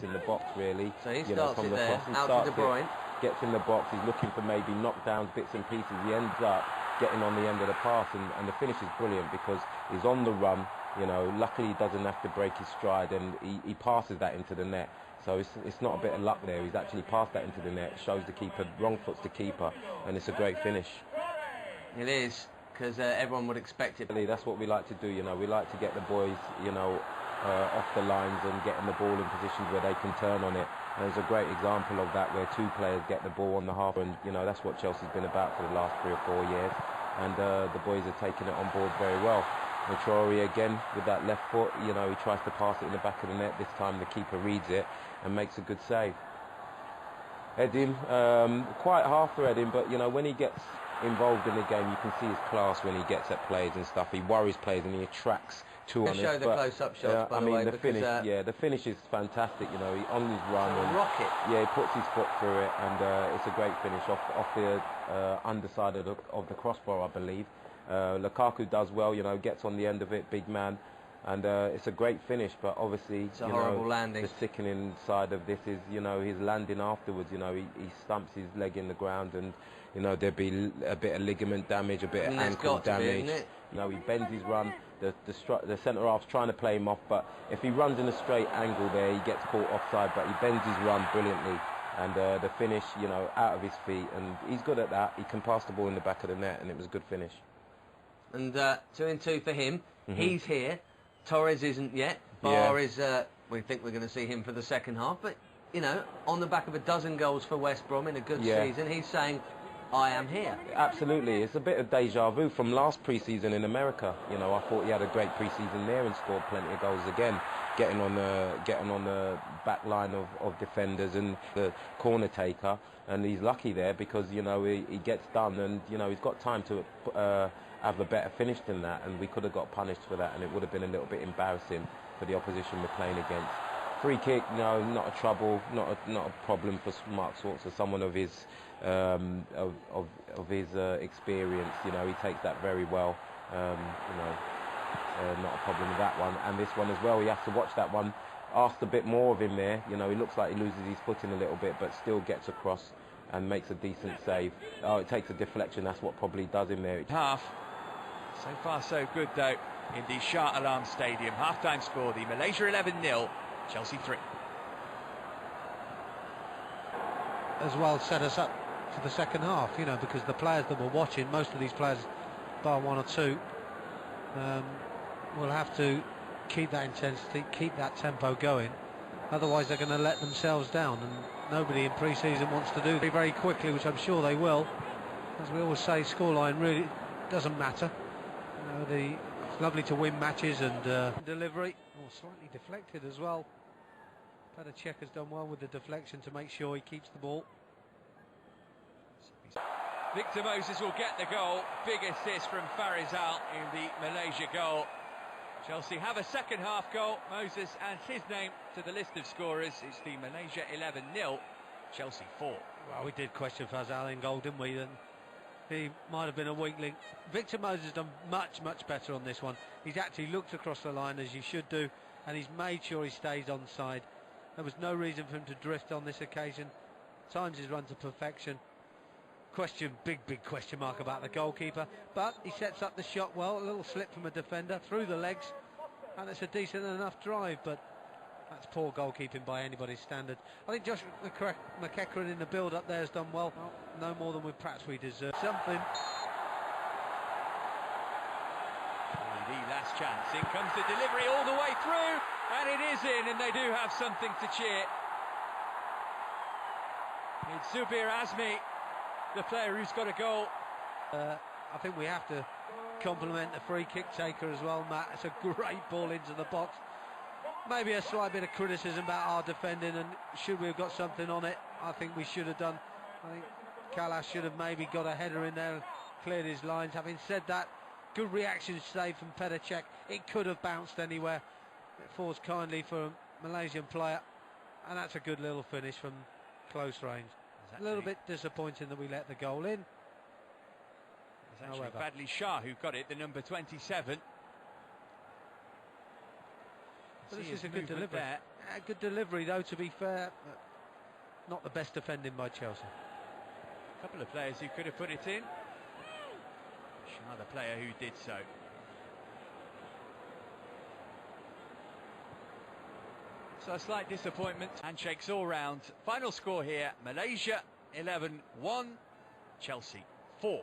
gets in the box, really. So he starts it there, out to De Bruyne. Gets in the box, he's looking for maybe knockdowns, bits and pieces. He ends up getting on the end of the pass, and the finish is brilliant because he's on the run. You know, luckily he doesn't have to break his stride, and he passes that into the net. So it's not a bit of luck there. He's actually passed that into the net, shows the keeper, wrong foot's the keeper, and it's a great finish. It is, because everyone would expect it. That's what we like to do, you know. We like to get the boys, you know, off the lines and getting the ball in positions where they can turn on it. And there's a great example of that where two players get the ball on the half, and you know that's what Chelsea's been about for the last 3 or 4 years. And the boys are taking it on board very well. And Traore again with that left foot, you know, he tries to pass it in the back of the net. This time the keeper reads it and makes a good save. Heading, quite half the heading, but you know when he gets involved in the game, you can see his class when he gets at plays and stuff. He worries players and he attracts two on it. Show the close-up shots, by the way. The finish, the finish is fantastic. You know, on his run, and rocket. Yeah, he puts his foot through it, and it's a great finish off the underside of the crossbar, I believe. Lukaku does well. You know, gets on the end of it, big man, and it's a great finish. But obviously, it's a horrible landing. The sickening side of this is, you know, his landing afterwards. You know, he stumps his leg in the ground, and you know there'd be a bit of ligament damage, a bit of ankle damage. You know, he bends his run. The centre half's trying to play him off, but if he runs in a straight angle there, he gets caught offside. But he bends his run brilliantly, and the finish, you know, out of his feet, and he's good at that. He can pass the ball in the back of the net, and it was a good finish. And 2-2 for him. He's here. Torres isn't yet. Bar is. We think we're going to see him for the second half, but you know, on the back of a dozen goals for West Brom in a good season, he's saying, I am here. Absolutely. It's a bit of deja vu from last pre-season in America. You know, I thought he had a great pre-season there and scored plenty of goals again, getting on the back line of defenders and the corner taker. And he's lucky there because, you know, he gets done, and, you know, he's got time to have a better finish than that, and we could have got punished for that, and it would have been a little bit embarrassing for the opposition we're playing against. Free kick, no, not a trouble, not a problem for Mark Schwarzer, someone of his experience. You know, he takes that very well. You know, not a problem with that one, and this one as well. He has to watch that one. Asked a bit more of him there. You know, he looks like he loses his footing a little bit, but still gets across and makes a decent save. Oh, it takes a deflection. That's what probably does him there. Half. So far, so good though in the Shah Alam Stadium. Half-time score: the Malaysia 11-0. Chelsea 3. As well set us up for the second half, you know, because the players that we're watching, most of these players, bar one or two, will have to keep that intensity, keep that tempo going. Otherwise they're going to let themselves down, and nobody in pre-season wants to do it very quickly, which I'm sure they will. As we always say, scoreline really doesn't matter. You know, it's lovely to win matches, and delivery, slightly deflected as well. Petr Cech has done well with the deflection to make sure he keeps the ball. Victor Moses will get the goal. Big assist from Farizal in the Malaysia goal. Chelsea have a second half goal. Moses adds his name to the list of scorers. It's the Malaysia 11-0, Chelsea 4. Well, we did question Farizal in goal, didn't we? And he might have been a weak link. Victor Moses has done much better on this one. He's actually looked across the line, as you should do, and he's made sure he stays onside. There was no reason for him to drift on this occasion. Times his run to perfection. Big question mark about the goalkeeper, but he sets up the shot well. A little slip from a defender through the legs, and it's a decent enough drive, but that's poor goalkeeping by anybody's standard. I think Josh McEachran in the build-up there has done well. No more than perhaps we deserve. Something. The last chance. In comes the delivery all the way through, and it is in, and they do have something to cheer. It's Zubir Azmi, the player who's got a goal. I think we have to compliment the free kick taker as well, Matt. It's a great ball into the box. Maybe a slight bit of criticism about our defending, and should we have got something on it? I think we should have done. I think Kalas should have maybe got a header in there and cleared his lines. Having said that, good reaction save from Petr Cech. It could have bounced anywhere. It falls kindly for a Malaysian player, and that's a good little finish from close range. A little bit disappointing that we let the goal in. It's actually Badley Shah who got it, the number 27. But this is a good delivery. There. Good delivery, though, to be fair. Not the best defending by Chelsea. A couple of players who could have put it in. Another player who did so. So a slight disappointment. Handshakes all round. Final score here, Malaysia 11-1, Chelsea 4.